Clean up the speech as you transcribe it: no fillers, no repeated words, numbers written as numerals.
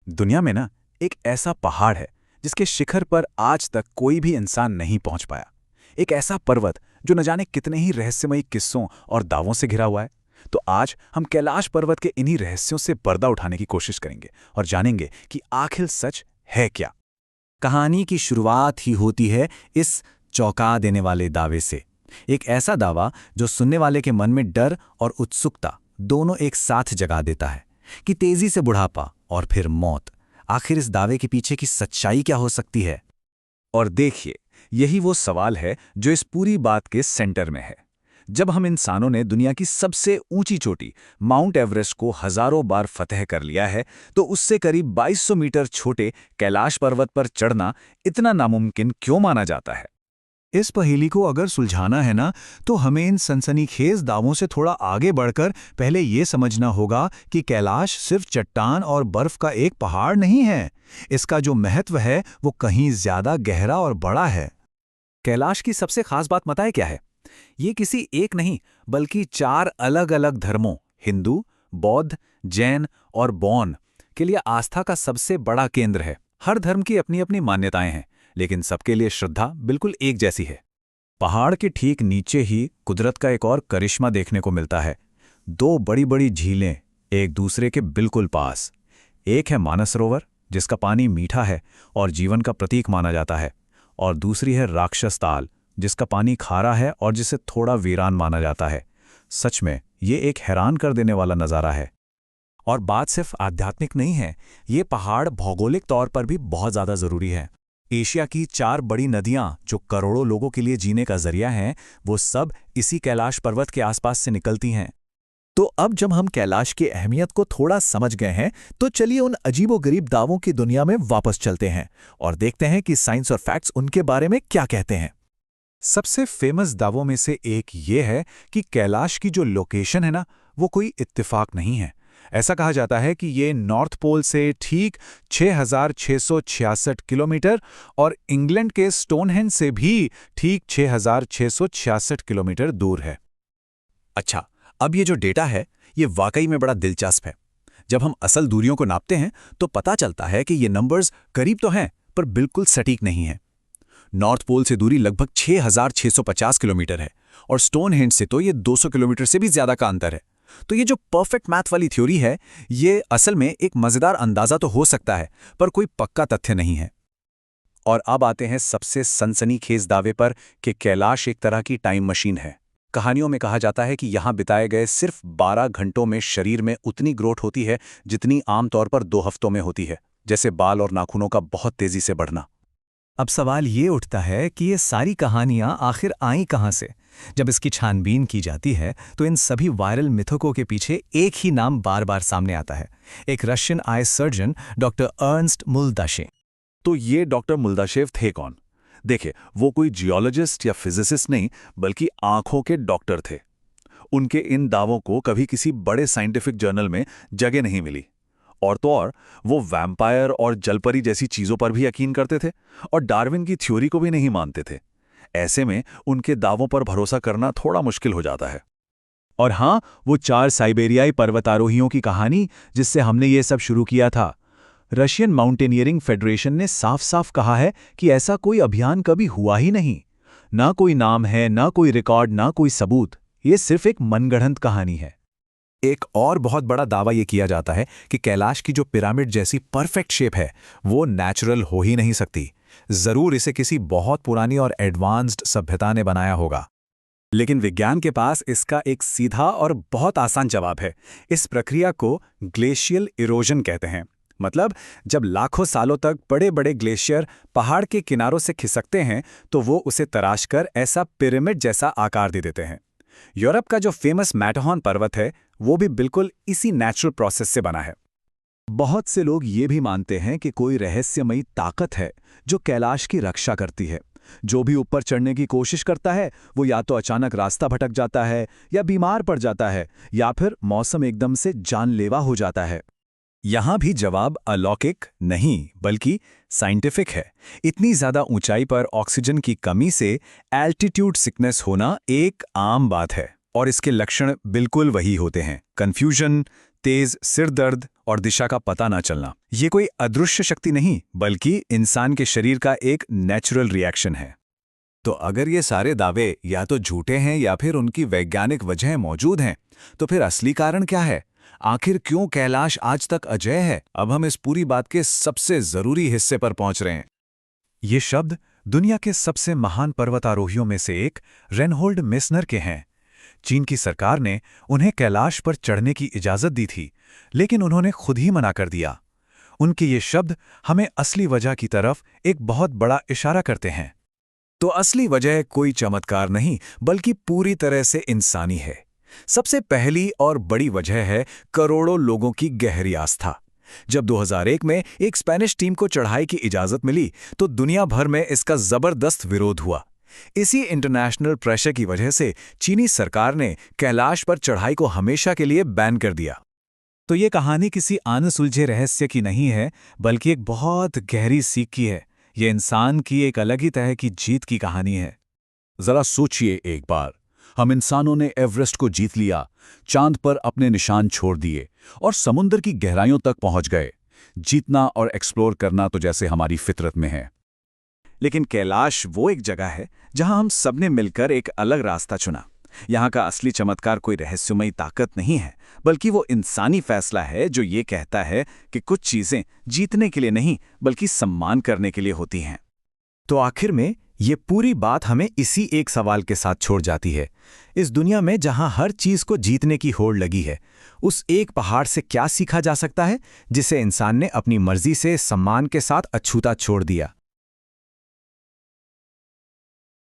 दुनिया में ना एक ऐसा पहाड़ है जिसके शिखर पर आज तक कोई भी इंसान नहीं पहुंच पाया। एक ऐसा पर्वत जो न जाने कितने ही रहस्यमयी किस्सों और दावों से घिरा हुआ है। तो आज हम कैलाश पर्वत के इन्हीं रहस्यों से पर्दा उठाने की कोशिश करेंगे और जानेंगे कि आखिर सच है क्या। कहानी की शुरुआत ही होती है इस चौंका देने वाले दावे से। एक ऐसा दावा जो सुनने वाले के मन में डर और उत्सुकता दोनों एक साथ जगा देता है कि तेजी से बुढ़ापा और फिर मौत। आखिर इस दावे के पीछे की सच्चाई क्या हो सकती है? और देखिए, यही वो सवाल है जो इस पूरी बात के सेंटर में है। जब हम इंसानों ने दुनिया की सबसे ऊंची चोटी माउंट एवरेस्ट को हजारों बार फतह कर लिया है, तो उससे करीब 2200 मीटर छोटे कैलाश पर्वत पर चढ़ना इतना नामुमकिन क्यों माना जाता है? इस पहेली को अगर सुलझाना है ना, तो हमें इन सनसनीखेज दावों से थोड़ा आगे बढ़कर पहले ये समझना होगा कि कैलाश सिर्फ चट्टान और बर्फ का एक पहाड़ नहीं है। इसका जो महत्व है वो कहीं ज्यादा गहरा और बड़ा है। कैलाश की सबसे खास बात बताए क्या है? ये किसी एक नहीं बल्कि 4 अलग-अलग धर्मों हिंदू, बौद्ध, जैन और बौन के लिए आस्था का सबसे बड़ा केंद्र है। हर धर्म की अपनी अपनी मान्यताएं हैं, लेकिन सबके लिए श्रद्धा बिल्कुल एक जैसी है। पहाड़ के ठीक नीचे ही कुदरत का एक और करिश्मा देखने को मिलता है। 2 बड़ी बड़ी झीलें एक दूसरे के बिल्कुल पास। एक है मानसरोवर, जिसका पानी मीठा है और जीवन का प्रतीक माना जाता है, और दूसरी है राक्षस ताल, जिसका पानी खारा है और जिसे थोड़ा वीरान माना जाता है। सच में ये एक हैरान कर देने वाला नज़ारा है। और बात सिर्फ आध्यात्मिक नहीं है, ये पहाड़ भौगोलिक तौर पर भी बहुत ज़्यादा ज़रूरी है। एशिया की 4 बड़ी नदियां जो करोड़ों लोगों के लिए जीने का जरिया हैं, वो सब इसी कैलाश पर्वत के आसपास से निकलती हैं। तो अब जब हम कैलाश की अहमियत को थोड़ा समझ गए हैं, तो चलिए उन अजीबोगरीब दावों की दुनिया में वापस चलते हैं और देखते हैं कि साइंस और फैक्ट्स उनके बारे में क्या कहते हैं। सबसे फेमस दावों में से एक ये है कि कैलाश की जो लोकेशन है ना, वो कोई इत्तेफाक नहीं है। ऐसा कहा जाता है कि ये नॉर्थ पोल से ठीक 6,666 किलोमीटर और इंग्लैंड के स्टोनहेंज से भी ठीक 6,666 किलोमीटर दूर है। अच्छा, अब ये जो डेटा है, ये वाकई में बड़ा दिलचस्प है। जब हम असल दूरियों को नापते हैं, तो पता चलता है कि ये नंबर्स करीब तो हैं, पर बिल्कुल सटीक नहीं हैं। नॉर्थ पोल से दूरी लगभग 6,650 किलोमीटर है और स्टोनहेंज से तो ये 200 किलोमीटर से भी ज्यादा का अंतर है। तो ये जो परफेक्ट मैथ वाली थ्योरी है, ये असल में एक मजेदार अंदाजा तो हो सकता है, पर कोई पक्का तथ्य नहीं है। और अब आते हैं सबसे सनसनीखेज दावे पर कि कैलाश एक तरह की टाइम मशीन है। कहानियों में कहा जाता है कि यहाँ बिताए गए सिर्फ 12 घंटों में शरीर में उतनी ग्रोथ होती है जितनी आमतौर पर 2 हफ्तों में होती है, जैसे बाल और नाखूनों का बहुत तेजी से बढ़ना। अब सवाल ये उठता है कि ये सारी कहानियां आखिर आई कहां से? जब इसकी छानबीन की जाती है, तो इन सभी वायरल मिथकों के पीछे एक ही नाम बार बार सामने आता है, एक Russian eye surgeon doctor Ernst Muldashev. तो ये डॉक्टर मुल्दाशेव थे कौन? देखिए, वो कोई जियोलॉजिस्ट या फिजिसिस्ट नहीं, बल्कि आंखों के डॉक्टर थे। उनके इन दावों को कभी किसी बड़े साइंटिफिक जर्नल में जगह नहीं मिली। और तो और वो वैम्पायर और जलपरी जैसी चीजों पर भी यकीन करते थे और डार्विन की थ्योरी को भी नहीं मानते थे। ऐसे में उनके दावों पर भरोसा करना थोड़ा मुश्किल हो जाता है। और हाँ, वो 4 साइबेरियाई पर्वतारोहियों की कहानी जिससे हमने ये सब शुरू किया था। रशियन माउंटेनियरिंग फेडरेशन ने साफ साफ कहा है कि ऐसा कोई अभियान कभी हुआ ही नहीं। ना कोई नाम है, ना कोई रिकॉर्ड, ना कोई सबूत। ये सिर्फ एक मनगढ़ंत कहानी है। एक और बहुत बड़ा दावा ये किया जाता है कि कैलाश की जो पिरामिड जैसी परफेक्ट शेप है, वो नेचुरल हो ही नहीं सकती। जरूर इसे किसी बहुत पुरानी और एडवांस्ड सभ्यता ने बनाया होगा। लेकिन विज्ञान के पास इसका एक सीधा और बहुत आसान जवाब है। इस प्रक्रिया को ग्लेशियल इरोजन कहते हैं। मतलब, जब लाखों सालों तक बड़े बड़े ग्लेशियर पहाड़ के किनारों से खिसकते हैं, तो वो उसे तराशकर ऐसा पिरामिड जैसा आकार दे देते हैं। यूरोप का जो फेमस मैटरहॉर्न पर्वत है, वो भी बिल्कुल इसी नेचुरल प्रोसेस से बना है। बहुत से लोग ये भी मानते हैं कि कोई रहस्यमयी ताकत है जो कैलाश की रक्षा करती है। जो भी ऊपर चढ़ने की कोशिश करता है, वो या तो अचानक रास्ता भटक जाता है, या बीमार पड़ जाता है, या फिर मौसम एकदम से जानलेवा हो जाता है। यहां भी जवाब अलौकिक नहीं बल्कि साइंटिफिक है। इतनी ज्यादा ऊंचाई पर ऑक्सीजन की कमी से एल्टीट्यूड सिकनेस होना एक आम बात है, और इसके लक्षण बिल्कुल वही होते हैं: कंफ्यूजन, तेज सिर दर्द और दिशा का पता ना चलना, ये कोई अदृश्य शक्ति नहीं बल्कि इंसान के शरीर का एक नेचुरल रिएक्शन है। तो अगर ये सारे दावे या तो झूठे हैं या फिर उनकी वैज्ञानिक वजह मौजूद हैं, तो फिर असली कारण क्या है? आखिर क्यों कैलाश आज तक अजेय है? अब हम इस पूरी बात के सबसे जरूरी हिस्से पर पहुंच रहे हैं। ये शब्द दुनिया के सबसे महान पर्वतारोहियों में से एक रेनहोल्ड मेसनर के हैं। चीन की सरकार ने उन्हें कैलाश पर चढ़ने की इजाजत दी थी, लेकिन उन्होंने खुद ही मना कर दिया। उनके ये शब्द हमें असली वजह की तरफ एक बहुत बड़ा इशारा करते हैं। तो असली वजह कोई चमत्कार नहीं बल्कि पूरी तरह से इंसानी है। सबसे पहली और बड़ी वजह है करोड़ों लोगों की गहरी आस्था। जब 2001 में एक स्पेनिश टीम को चढ़ाई की इजाजत मिली तो दुनिया भर में इसका जबरदस्त विरोध हुआ। इसी इंटरनेशनल प्रेशर की वजह से चीनी सरकार ने कैलाश पर चढ़ाई को हमेशा के लिए बैन कर दिया। तो ये कहानी किसी अनसुलझे रहस्य की नहीं है, बल्कि एक बहुत गहरी सीख की है। ये इंसान की एक अलग ही तरह की जीत की कहानी है। जरा सोचिए एक बार, हम इंसानों ने एवरेस्ट को जीत लिया, चांद पर अपने निशान छोड़ दिए और समुद्र की गहराइयों तक पहुंच गए। जीतना और एक्सप्लोर करना तो जैसे हमारी फितरत में है। लेकिन कैलाश वो एक जगह है जहां हम सबने मिलकर एक अलग रास्ता चुना। यहाँ का असली चमत्कार कोई रहस्यमयी ताकत नहीं है, बल्कि वो इंसानी फैसला है जो ये कहता है कि कुछ चीजें जीतने के लिए नहीं बल्कि सम्मान करने के लिए होती हैं। तो आखिर में ये पूरी बात हमें इसी एक सवाल के साथ छोड़ जाती है। इस दुनिया में जहां हर चीज को जीतने की होड़ लगी है, उस एक पहाड़ से क्या सीखा जा सकता है जिसे इंसान ने अपनी मर्जी से सम्मान के साथ अछूता छोड़ दिया?